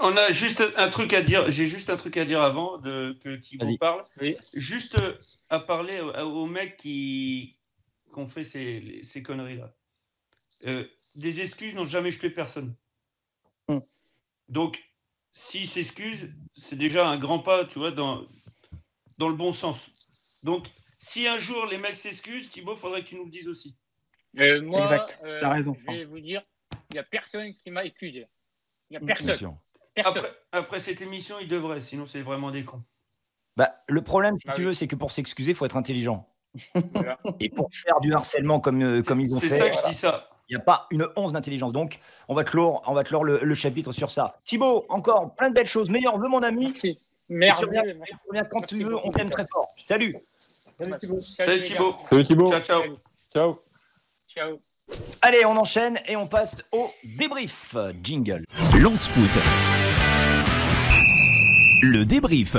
On a juste un truc à dire. J'ai juste un truc à dire avant que Thibaut parle. Oui. Juste à parler aux mecs qui ont fait ces conneries-là. Des excuses n'ont jamais jeté personne. Donc, s'ils s'excusent, c'est déjà un grand pas, tu vois, dans le bon sens. Donc, si un jour les mecs s'excusent, Thibaut, il faudrait que tu nous le dises aussi. Moi, exact, tu as raison. Je vais vous dire, il n'y a personne qui m'a excusé. Il n'y a personne. Après cette émission, ils devraient, sinon c'est vraiment des cons. Le problème, si tu veux, c'est que pour s'excuser, il faut être intelligent. Voilà. Et pour faire du harcèlement comme ils ont fait, c'est ça que je dis ça. Il n'y a pas une once d'intelligence. Donc, on va clore le chapitre sur ça. Thibaut, encore plein de belles choses. Meilleurs vœux, mon ami. Merci. Tu reviens quand tu veux. On t'aime très fort. Salut. Salut Thibaut. Salut Thibaut. Salut Thibaut. Ciao. Ciao. Ciao. Allez, on enchaîne et on passe au débrief. Jingle. Lance Foot. Le débrief.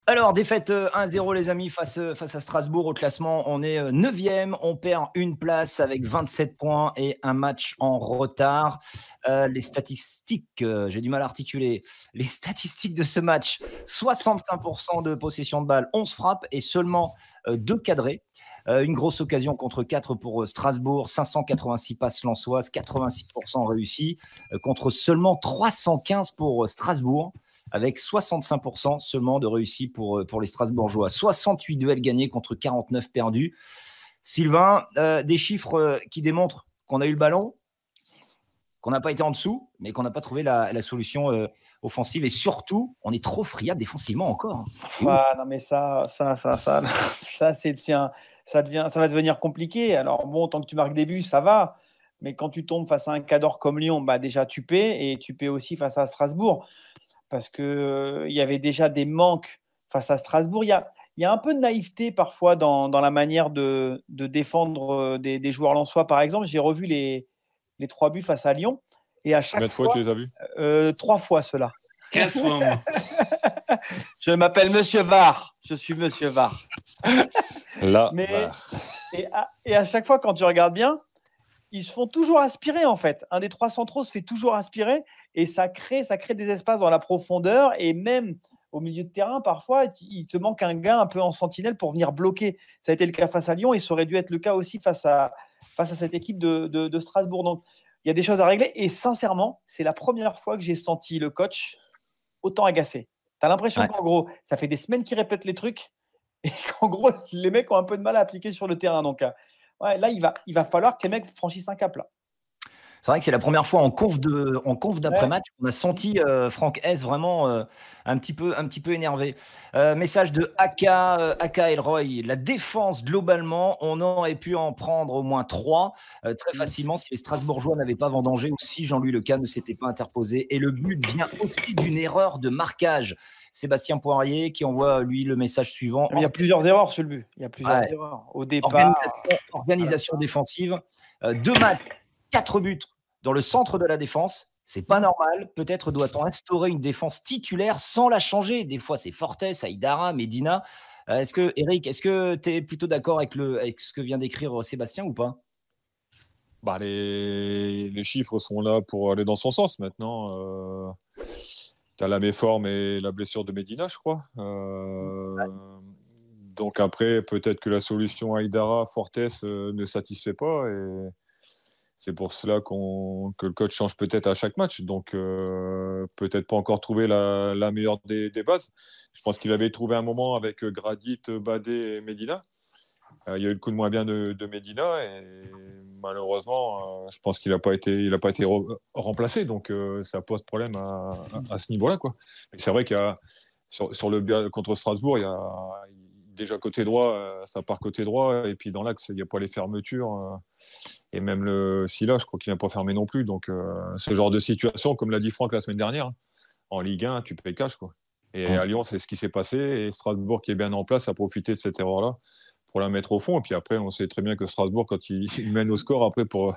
Alors, défaite 1-0, les amis, face à Strasbourg au classement. On est 9e, on perd une place avec 27 points et un match en retard. Les statistiques, j'ai du mal à articuler. Les statistiques de ce match, 65% de possession de balle, 11 frappes et seulement 2 cadrés. Une grosse occasion contre 4 pour Strasbourg, 586 passes lensoises, 86% réussis, contre seulement 315 pour Strasbourg, avec 65% seulement de réussite pour les Strasbourgeois. 68 duels gagnés contre 49 perdus. Sylvain, des chiffres qui démontrent qu'on a eu le ballon, qu'on n'a pas été en dessous, mais qu'on n'a pas trouvé la solution offensive. Et surtout, on est trop friable défensivement encore. Non, mais ça va devenir compliqué. Alors bon, tant que tu marques des buts, ça va. Mais quand tu tombes face à un cadre comme Lyon, déjà tu paies, et tu paies aussi face à Strasbourg. Parce qu'il y avait déjà des manques face à Strasbourg. Il y a un peu de naïveté parfois dans la manière de défendre des joueurs lensois, par exemple. J'ai revu les 3 buts face à Lyon. Et à chaque fois, tu les as vus 3 fois cela. 15 fois moins. Je m'appelle Monsieur VAR. Je suis Monsieur VAR. Et à chaque fois, quand tu regardes bien, ils se font toujours aspirer, en fait. Un des 3 centraux se fait toujours aspirer et ça crée des espaces dans la profondeur et même au milieu de terrain, parfois, il te manque un gars un peu en sentinelle pour venir bloquer. Ça a été le cas face à Lyon et ça aurait dû être le cas aussi face à cette équipe de Strasbourg. Donc, il y a des choses à régler et sincèrement, c'est la première fois que j'ai senti le coach autant agacé. Tu as l'impression qu'en gros, ça fait des semaines qu'il répète les trucs et qu'en gros, les mecs ont un peu de mal à appliquer sur le terrain. Donc, là, il va falloir que les mecs franchissent un cap là. C'est vrai que c'est la première fois en conf d'après-match qu'on a senti Franck Hez vraiment un petit peu énervé. Message de Aka Elroy. La défense, globalement, on aurait pu en prendre au moins 3 très facilement si les Strasbourgeois n'avaient pas vendangé ou si Jean-Louis Leca ne s'était pas interposé. Et le but vient aussi d'une erreur de marquage. Sébastien Poirier qui envoie, lui, le message suivant. Il y a plusieurs erreurs sur le but. Il y a plusieurs erreurs. Au départ. Organisation défensive. 2 matchs, 4 buts dans le centre de la défense. C'est pas normal. Peut-être doit-on instaurer une défense titulaire sans la changer. Des fois, c'est Fortes, Aïdara, Medina. Eric, est-ce que tu es plutôt d'accord avec ce que vient d'écrire Sébastien ou pas? Les chiffres sont là pour aller dans son sens maintenant. Tu as la méforme et la blessure de Medina, je crois. Donc après, peut-être que la solution Aïdara, Fortes ne satisfait pas. Et c'est pour cela que le coach change peut-être à chaque match. Donc peut-être pas encore trouvé la meilleure des bases. Je pense qu'il avait trouvé un moment avec Gradit, Badé et Medina. Il y a eu le coup de moins bien de Medina et malheureusement, je pense qu'il n'a pas été remplacé. Donc, ça pose problème à ce niveau-là, quoi. Et c'est vrai qu'il y a, contre Strasbourg, il y a déjà côté droit, ça part côté droit. Et puis dans l'axe, il n'y a pas les fermetures. Et même le Silla, je crois qu'il n'a pas fermé non plus. Donc, ce genre de situation, comme l'a dit Franck la semaine dernière, en Ligue 1, tu payes cash, quoi. Et à Lyon, c'est ce qui s'est passé. Et Strasbourg, qui est bien en place, a profité de cette erreur-là pour la mettre au fond. Et puis après, on sait très bien que Strasbourg, quand il mène au score, après, pour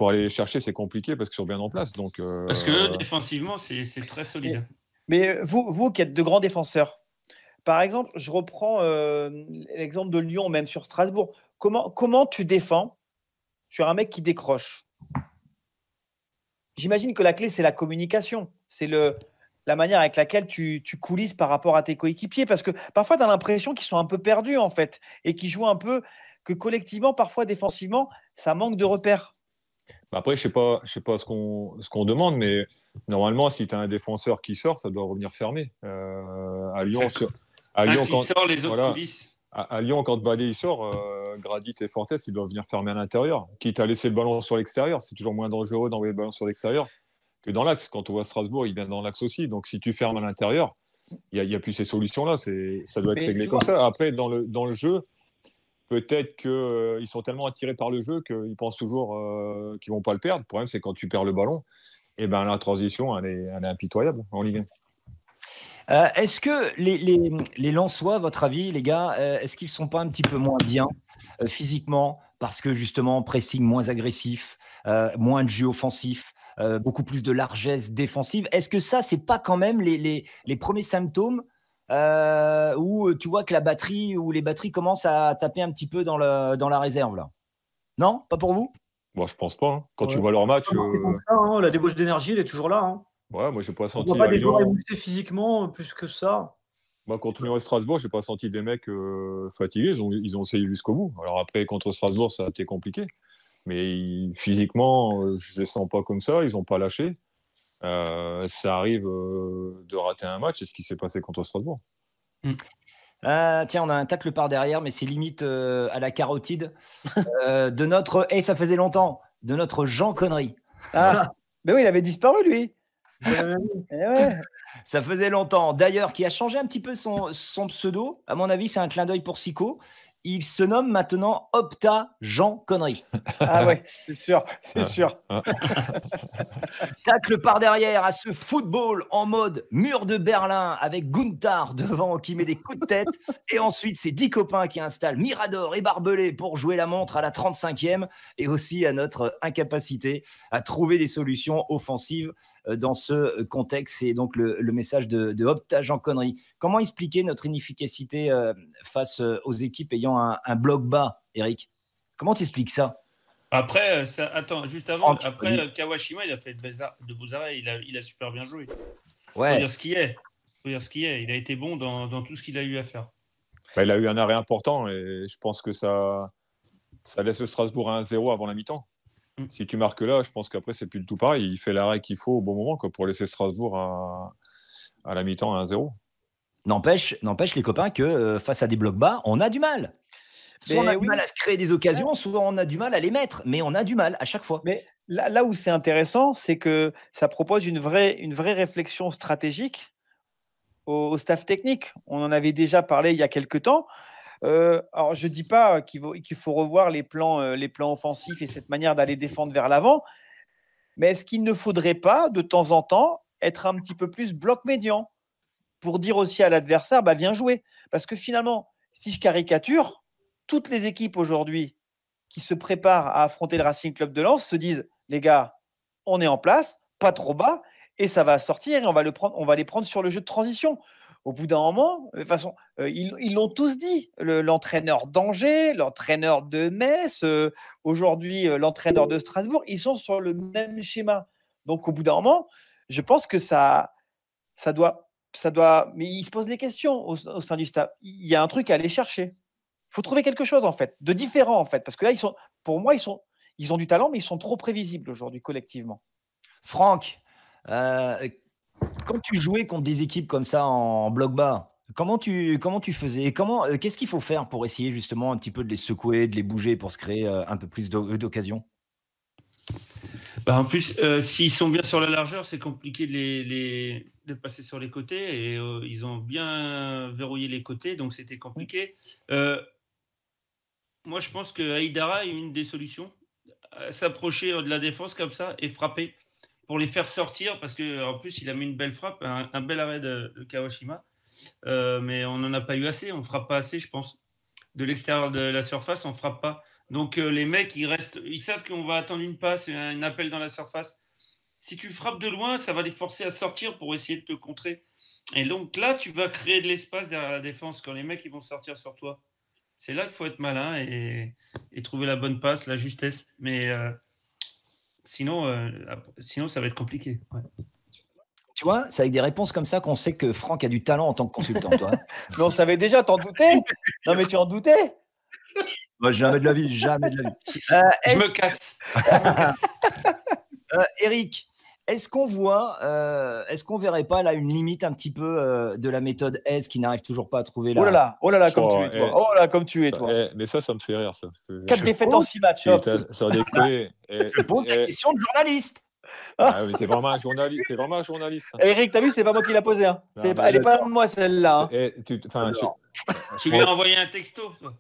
aller chercher, c'est compliqué parce qu'ils sont bien en place. Donc, parce que défensivement, c'est très solide. Mais vous qui êtes de grands défenseurs, par exemple, je reprends l'exemple de Lyon, même sur Strasbourg. Comment tu défends sur un mec qui décroche? J'imagine que la clé, c'est la communication. C'est la manière avec laquelle tu coulisses par rapport à tes coéquipiers. Parce que parfois, tu as l'impression qu'ils sont un peu perdus, en fait, et qu'ils jouent un peu, que collectivement, parfois défensivement, ça manque de repères. Après, je sais pas ce qu'on demande, mais normalement, si tu as un défenseur qui sort, ça doit revenir fermé. À Lyon, quand sort, les autres coulissent. À Lyon, quand Badé il sort, Gradit et Fortes, ils doivent venir fermer à l'intérieur. Quitte à laisser le ballon sur l'extérieur, c'est toujours moins dangereux d'envoyer le ballon sur l'extérieur que dans l'axe. Quand on voit Strasbourg, il vient dans l'axe aussi. Donc, si tu fermes à l'intérieur, il n'y a plus ces solutions-là. Ça doit être réglé comme ça. Après, dans le jeu, peut-être qu'ils sont tellement attirés par le jeu qu'ils pensent toujours qu'ils ne vont pas le perdre. Le problème, c'est quand tu perds le ballon, la transition, elle est impitoyable en Ligue 1. Est-ce que les Lensois, à votre avis, les gars, est-ce qu'ils ne sont pas un petit peu moins bien physiquement parce que justement, pressing moins agressif, moins de jeu offensif, beaucoup plus de largesse défensive? Est-ce que ça, c'est pas quand même les premiers symptômes où tu vois que les batteries commencent à taper un petit peu dans la réserve là? Non, pas pour vous? Bon, je pense pas. Hein. Quand tu vois leur match, la débauche d'énergie, elle est toujours là. Hein. Ouais, moi j'ai pas senti. On voit pas des joueurs émoussés physiquement plus que ça. Moi, contre Lyon et Strasbourg, j'ai pas senti des mecs fatigués. Ils ont essayé jusqu'au bout. Alors après, contre Strasbourg, ça a été compliqué. Mais physiquement, je les sens pas comme ça. Ils ont pas lâché. Ça arrive de rater un match. C'est ce qui s'est passé contre Strasbourg. Tiens, on a un tacle par derrière, mais c'est limite à la carotide de notre. Et ça faisait longtemps, de notre Jean Connery. Ah, mais oui, il avait disparu lui. Ouais. Ça faisait longtemps. D'ailleurs, qui a changé un petit peu son pseudo. À mon avis, c'est un clin d'œil pour Sico. Il se nomme maintenant Opta Jean Connery. Ah ouais, c'est sûr. Tacle par derrière à ce football en mode mur de Berlin avec Gunther devant qui met des coups de tête. Et ensuite, c'est 10 copains qui installent Mirador et Barbelé pour jouer la montre à la 35e et aussi à notre incapacité à trouver des solutions offensives dans ce contexte. C'est donc le message de Opta Jean Connery. Comment expliquer notre inefficacité face aux équipes ayant un bloc bas, Eric? Comment tu expliques ça? Après, juste avant, après Kawashima, il a fait de beaux arrêts, il a super bien joué. Ouais. Faut dire ce qui est. Il a été bon dans tout ce qu'il a eu à faire. Il a eu un arrêt important et je pense que ça laisse Strasbourg à 1-0 avant la mi-temps. Si tu marques là, je pense qu'après, c'est plus du tout pareil. Il fait l'arrêt qu'il faut au bon moment pour laisser Strasbourg à la mi-temps à 1-0. N'empêche les copains que face à des blocs bas, on a du mal. Soit on a du mal à se créer des occasions, soit on a du mal à les mettre, mais on a du mal à chaque fois. Mais là où c'est intéressant, c'est que ça propose une vraie réflexion stratégique au staff technique. On en avait déjà parlé il y a quelques temps. Alors, je ne dis pas qu'il faut revoir les plans offensifs et cette manière d'aller défendre vers l'avant, mais est-ce qu'il ne faudrait pas, de temps en temps, être un petit peu plus bloc médian pour dire aussi à l'adversaire, viens jouer. Parce que finalement, si je caricature, toutes les équipes aujourd'hui qui se préparent à affronter le Racing Club de Lens se disent, les gars, on est en place, pas trop bas, et ça va sortir et on va les prendre sur le jeu de transition. Au bout d'un moment, de toute façon, ils l'ont tous dit. L'entraîneur d'Angers, l'entraîneur de Metz, aujourd'hui l'entraîneur de Strasbourg, ils sont sur le même schéma. Donc au bout d'un moment, je pense que ça doit. Mais ils se posent des questions au sein du staff. Il y a un truc à aller chercher. Il faut trouver quelque chose en fait, de différent en fait, parce que là, pour moi, ils ont du talent, mais ils sont trop prévisibles aujourd'hui collectivement. Franck, quand tu jouais contre des équipes comme ça en bloc bas, comment tu faisais? Qu'est-ce qu'il faut faire pour essayer justement un petit peu de les secouer, de les bouger pour se créer un peu plus d'occasions? En plus, s'ils sont bien sur la largeur, c'est compliqué de passer sur les côtés. Et ils ont bien verrouillé les côtés, donc c'était compliqué. Moi, je pense que Aïdara est une des solutions. S'approcher de la défense comme ça et frapper pour les faire sortir, parce qu'en plus, il a mis une belle frappe, un bel arrêt de Kawashima. Mais on n'en a pas eu assez, on ne frappe pas assez, je pense. De l'extérieur de la surface, on ne frappe pas. Donc les mecs, ils savent qu'on va attendre une passe, un appel dans la surface. Si tu frappes de loin, ça va les forcer à sortir pour essayer de te contrer. Et donc là, tu vas créer de l'espace derrière la défense quand les mecs ils vont sortir sur toi. C'est là qu'il faut être malin et trouver la bonne passe, la justesse. Mais sinon, ça va être compliqué. Ouais. Tu vois, c'est avec des réponses comme ça qu'on sait que Franck a du talent en tant que consultant. Toi. Mais on savait déjà, t'en doutais? Non, mais tu en doutais? Moi, jamais de la vie, jamais de la vie. Je me casse. Eric, est-ce qu'on verrait pas là une limite un petit peu de la méthode S qui n'arrive toujours pas à trouver là? Oh là là, comme tu es, toi. Oh là là, comme tu es, toi. Mais ça me fait rire, ça. 4 défaites en 6 matchs. Ça a décollé. Je pose la question de journaliste. Ah, mais t'es vraiment un journaliste. Eric, t'as vu, c'est pas moi qui l'ai posé. Hein. Elle n'est pas de moi, celle-là. Hein. Tu lui as envoyé un texto, toi?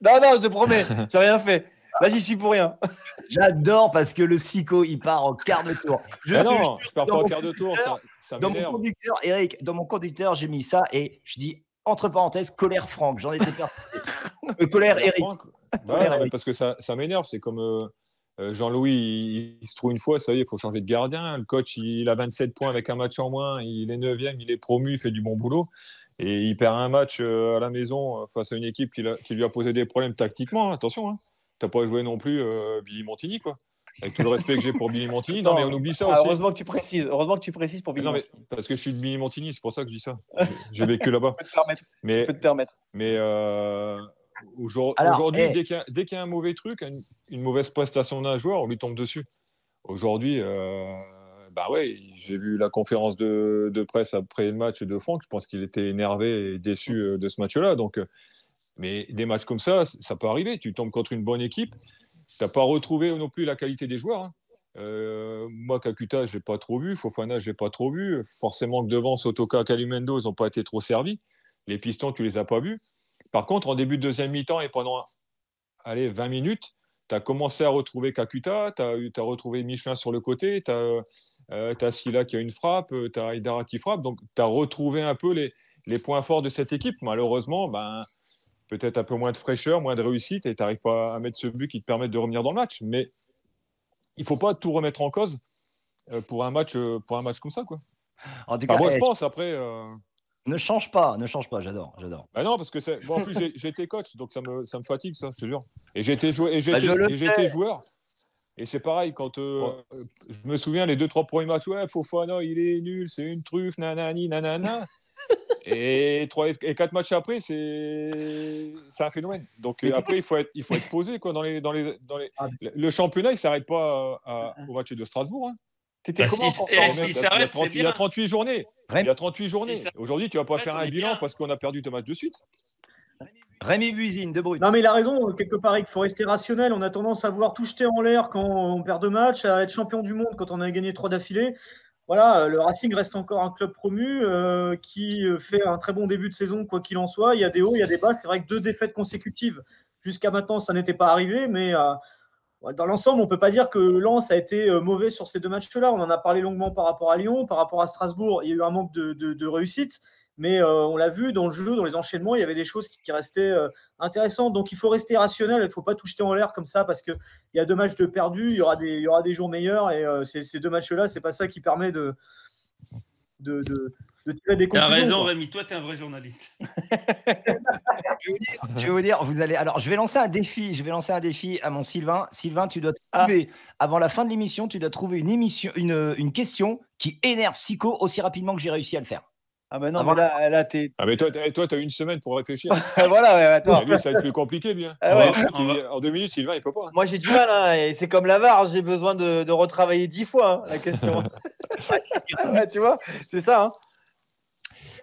Non, je te promets, j'ai rien fait. Là, j'y suis pour rien. J'adore parce que le Sico, il part en quart de tour. Je pars pas en quart de tour. Ça dans mon conducteur, Eric, j'ai mis ça et je dis entre parenthèses colère Franck. J'en étais persuadé. Colère Eric. Parce que ça m'énerve. C'est comme Jean-Louis, il se trouve une fois, ça y est, il faut changer de gardien. Le coach, il a 27 points avec un match en moins. Il est 9e, il est promu, il fait du bon boulot. Et il perd un match à la maison face à une équipe qui lui a posé des problèmes tactiquement. Attention, hein. T'as pas joué non plus Billy Montini, quoi. Avec tout le respect que j'ai pour Billy Montini. Non, mais on oublie ça aussi. Heureusement que tu précises pour Billy Montini. Parce que je suis de Billy Montini, c'est pour ça que je dis ça. J'ai vécu là-bas. Je peux te permettre. Mais aujourd'hui, dès qu'il y a un mauvais truc, une mauvaise prestation d'un joueur, on lui tombe dessus. Aujourd'hui, j'ai vu la conférence de presse après le match de Franck. Je pense qu'il était énervé et déçu de ce match-là. Donc, mais des matchs comme ça peut arriver. Tu tombes contre une bonne équipe. Tu n'as pas retrouvé non plus la qualité des joueurs. Hein. Moi, Kakuta, je ne l'ai pas trop vu. Fofana, je ne l'ai pas trop vu. Forcément que devant, Sotoka, Kalimendo, ils n'ont pas été trop servis. Les pistons, tu ne les as pas vus. Par contre, en début de deuxième mi-temps et pendant 20 minutes, tu as commencé à retrouver Kakuta, tu as retrouvé Michelin sur le côté, tu as Silla qui a une frappe, tu as Aïdara qui frappe. Donc, tu as retrouvé un peu les points forts de cette équipe. Malheureusement, peut-être un peu moins de fraîcheur, moins de réussite, et tu n'arrives pas à mettre ce but qui te permet de revenir dans le match. Mais il ne faut pas tout remettre en cause pour un match comme ça, quoi. En tout cas, moi, je pense, après... Ne change pas, j'adore. Non, parce que en plus, j'ai été coach, donc ça me fatigue, ça, je te jure. Et j'ai été joueur. Et c'est pareil, quand je me souviens, les 2-3 premiers matchs, Fofana, il est nul, c'est une truffe, nanani, nanana. Et 4 matchs après, c'est un phénomène. Donc après, il faut être posé, quoi, le championnat, il ne s'arrête pas au match de Strasbourg. Hein. T'étais comment il y a 38 journées. Il y a 38 journées. Aujourd'hui, tu ne vas pas faire un bilan parce qu'on a perdu 2 matchs de suite. Rémi Buisine, de Brut. Non, mais il a raison, quelque part, il faut rester rationnel. On a tendance à vouloir tout jeter en l'air quand on perd 2 matchs, à être champion du monde quand on a gagné 3 d'affilée. Voilà, le Racing reste encore un club promu qui fait un très bon début de saison, quoi qu'il en soit. Il y a des hauts, il y a des bas. C'est vrai que 2 défaites consécutives, jusqu'à maintenant, ça n'était pas arrivé, mais dans l'ensemble, on ne peut pas dire que Lens a été mauvais sur ces 2 matchs-là. On en a parlé longuement par rapport à Lyon, par rapport à Strasbourg. Il y a eu un manque de réussite. Mais on l'a vu dans le jeu, dans les enchaînements, il y avait des choses qui restaient intéressantes. Donc il faut rester rationnel, il ne faut pas tout jeter en l'air comme ça parce qu'il y a 2 matchs de perdus, il y aura des jours meilleurs et ces 2 matchs-là, ce n'est pas ça qui permet de tirer des conclusions. Tu as raison, Rémi, toi, tu es un vrai journaliste. Je vais vous dire, alors je vais lancer un défi à mon Sylvain. Sylvain, tu dois trouver, avant la fin de l'émission, tu dois trouver une question qui énerve Sico aussi rapidement que j'ai réussi à le faire. Ah ben non, mais là t'es. Ah mais toi, tu as une semaine pour réfléchir. Voilà, ouais, attends. Lui, ça va être plus compliqué, bien. Ah ouais. En 2 minutes, Sylvain, il peut pas. Moi, j'ai du mal, hein, et c'est comme la VAR, j'ai besoin de retravailler 10 fois la question. Ouais, tu vois, c'est ça. Hein.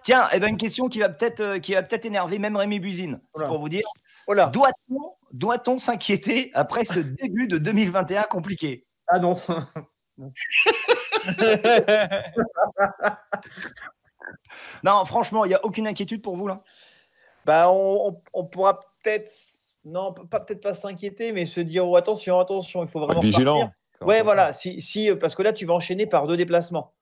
Tiens, une question qui va peut-être énerver même Rémi Buisine. C'est pour vous dire. Doit-on s'inquiéter après ce début de 2021 compliqué? Ah non. Non, franchement, il n'y a aucune inquiétude pour vous là? Bah, on pourra peut-être, non, peut-être pas s'inquiéter, mais se dire attention, il faut vraiment vigilant. Partir. Ouais, voilà, si, parce que là, tu vas enchaîner par 2 déplacements.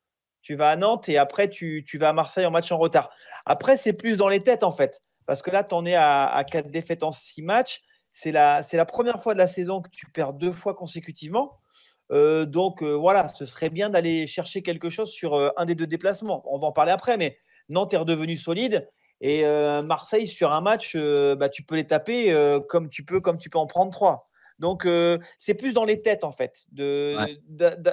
Tu vas à Nantes et après, tu vas à Marseille en match en retard. Après, c'est plus dans les têtes en fait, parce que là, tu en es à 4 défaites en 6 matchs. C'est la première fois de la saison que tu perds 2 fois consécutivement. Donc voilà, ce serait bien d'aller chercher quelque chose sur un des 2 déplacements. On va en parler après, mais Nantes est redevenu solide et Marseille sur un match, tu peux les taper comme tu peux en prendre 3. Donc c'est plus dans les têtes en fait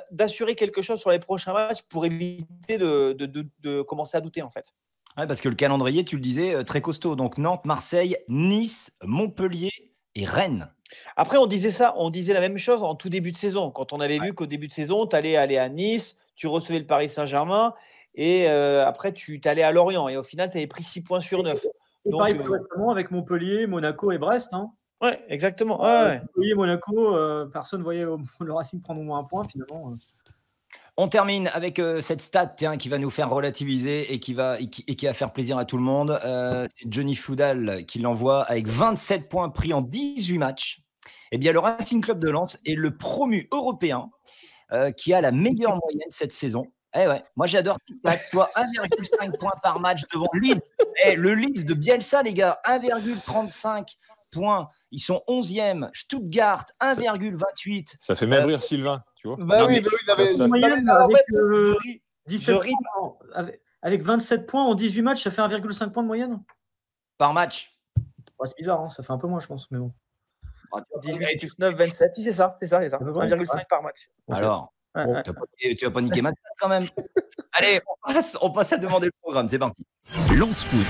d'assurer quelque chose sur les prochains matchs pour éviter de commencer à douter en fait. Ouais, parce que le calendrier, tu le disais, très costaud. Donc Nantes, Marseille, Nice, Montpellier et Rennes. Après, on disait la même chose en tout début de saison. Quand on avait vu qu'au début de saison, tu allais aller à Nice, tu recevais le Paris Saint-Germain et après, tu allais à Lorient. Et au final, tu avais pris 6 points sur 9. Donc, pareil récemment avec Montpellier, Monaco et Brest. Hein. Ouais, exactement. Ouais. Montpellier, Monaco, personne ne voyait le Racing prendre au moins un point finalement. On termine avec cette stat qui va nous faire relativiser et qui va faire plaisir à tout le monde. C'est Johnny Floudal qui l'envoie avec 27 points pris en 18 matchs. Eh bien, le Racing Club de Lens est le promu européen qui a la meilleure moyenne cette saison. Eh ouais, moi j'adore qu'il soit 1,5 points par match devant Leeds. Le Leeds de Bielsa, les gars, 1,35 points. Ils sont 11e. Stuttgart, 1,28. Ça fait même rire Sylvain. Tu vois avec 27 points en 18 matchs, ça fait 1,5 points de moyenne par match. Ouais, c'est bizarre, hein, ça fait un peu moins, je pense, mais bon. 18, 19, 27, si c'est ça. 1,5 par match. Alors, tu vas pas niquer ma tête quand même. Allez, on passe à demander le programme, c'est parti. Lens Foot.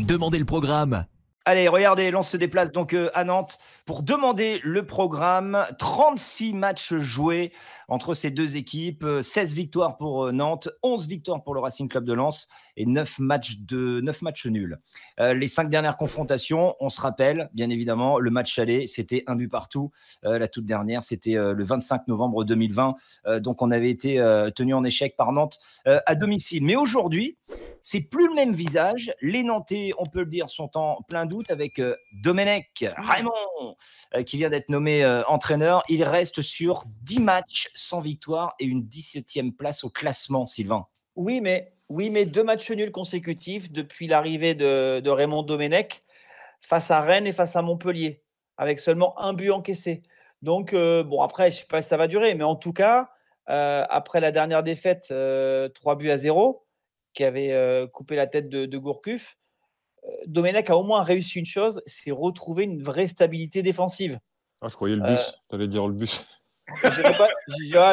Demandez le programme. Allez, regardez, Lens se déplace donc à Nantes pour demander le programme. 36 matchs joués entre ces 2 équipes, 16 victoires pour Nantes, 11 victoires pour le Racing Club de Lens et 9 matchs nuls. Les 5 dernières confrontations, on se rappelle, bien évidemment, le match aller, c'était 1 but partout. La toute dernière, c'était le 25 novembre 2020. Donc, on avait été tenu en échec par Nantes à domicile. Mais aujourd'hui, c'est plus le même visage. Les Nantais, on peut le dire, sont en plein doute avec Domenech Raymond qui vient d'être nommé entraîneur. Il reste sur 10 matchs sans victoire et une 17e place au classement, Sylvain. Oui, mais 2 matchs nuls consécutifs depuis l'arrivée de Raymond Domenech face à Rennes et face à Montpellier, avec seulement 1 but encaissé. Donc, après, je ne sais pas si ça va durer, mais en tout cas, après la dernière défaite, 3-0, qui avait coupé la tête de Gourcuff, Domenech a au moins réussi une chose, c'est retrouver une vraie stabilité défensive. Ah, je croyais le bus, tu allais dire le bus.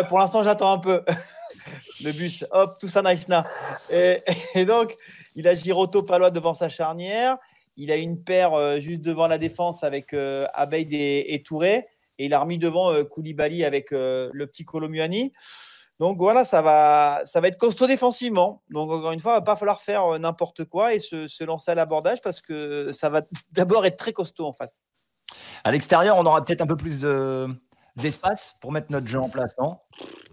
Pour l'instant, j'attends un peu. Le bus, hop, tout ça, naïfna. Et donc, il a Giroto Palois devant sa charnière. Il a une paire juste devant la défense avec Abeid et Touré. Et il a remis devant Koulibaly avec le petit Kolo Muani. Donc voilà, ça va être costaud défensivement. Donc encore une fois, il ne va pas falloir faire n'importe quoi et se lancer à l'abordage parce que ça va d'abord être très costaud en face. À l'extérieur, on aura peut-être un peu plus d'espace pour mettre notre jeu en place, non?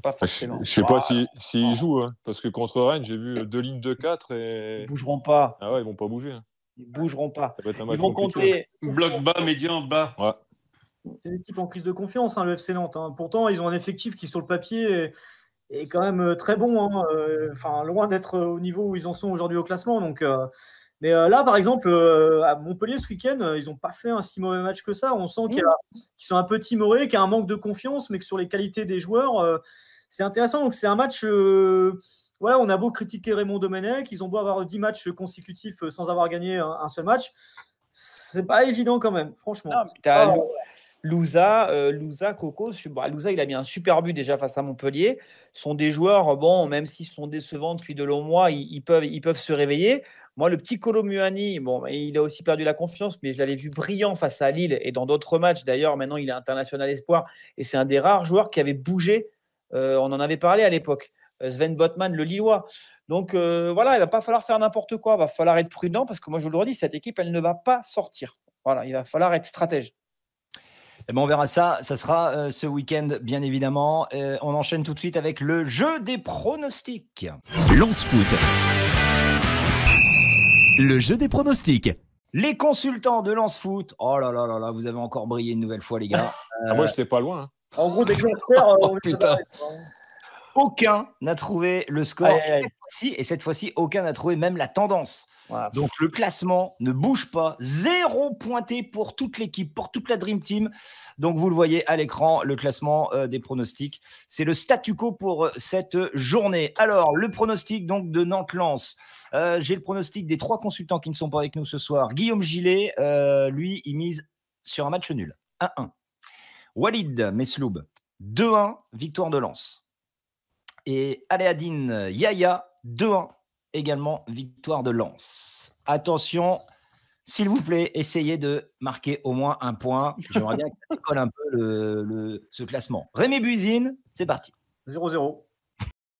Pas forcément. Je ne sais pas s'ils jouent, hein, parce que contre Rennes, j'ai vu 2 lignes de 4 et. Ils ne bougeront pas. Ah ouais, ils ne vont pas bouger. Hein. Ils ne bougeront pas. Ça va être un Ils match vont compliqué. compter. Bloc bas, médian bas. Ouais. C'est une équipe en crise de confiance, hein, le FC Nantes. Hein. Pourtant, ils ont un effectif qui, sur le papier, est quand même très bon. Hein. Enfin, loin d'être au niveau où ils en sont aujourd'hui au classement. Donc, mais là, par exemple, à Montpellier ce week-end, ils n'ont pas fait un si mauvais match que ça. On sent qu'ils sont un peu timorés, qu'il y a un manque de confiance, mais que sur les qualités des joueurs, c'est intéressant. Donc, c'est un match. Voilà, on a beau critiquer Raymond Domenech, ils ont beau avoir 10 matchs consécutifs sans avoir gagné un seul match. C'est pas évident quand même, franchement. Louza, Coco. Louza, il a mis un super but déjà face à Montpellier. Ce sont des joueurs, bon, même s'ils sont décevants depuis de longs mois, ils peuvent se réveiller. Moi, le petit Kolo Muani, bon, il a aussi perdu la confiance, mais je l'avais vu brillant face à Lille et dans d'autres matchs. D'ailleurs, maintenant, il est international espoir et c'est un des rares joueurs qui avait bougé. On en avait parlé à l'époque. Sven Botman, le Lillois. Donc voilà, il ne va pas falloir faire n'importe quoi. Il va falloir être prudent parce que moi, je vous le redis, cette équipe, elle ne va pas sortir. Voilà, il va falloir être stratège. Eh ben on verra ça. Ça sera ce week-end, bien évidemment. On enchaîne tout de suite avec le jeu des pronostics. Lance Foot. Le jeu des pronostics. Les consultants de Lance Foot. Oh là là là là, vous avez encore brillé une nouvelle fois, les gars. Moi, je n'étais pas loin. Hein. En gros, des experts. Putain. Aucun n'a trouvé le score. Et cette fois-ci, aucun n'a trouvé même la tendance. Voilà. Donc, le classement ne bouge pas. 0 pointé pour toute l'équipe, pour toute la Dream Team. Donc, vous le voyez à l'écran, le classement des pronostics. C'est le statu quo pour cette journée. Alors, le pronostic donc de Nantes-Lens. J'ai le pronostic des 3 consultants qui ne sont pas avec nous ce soir. Guillaume Gillet, lui, il mise sur un match nul. 1-1. Walid Mesloub, 2-1, victoire de Lens. Et Aléadine Yaya, 2-1, également victoire de Lens. Attention, s'il vous plaît, essayez de marquer au moins un point. J'aimerais bien que ça décolle un peu ce classement. Rémi Buzine, c'est parti. 0-0.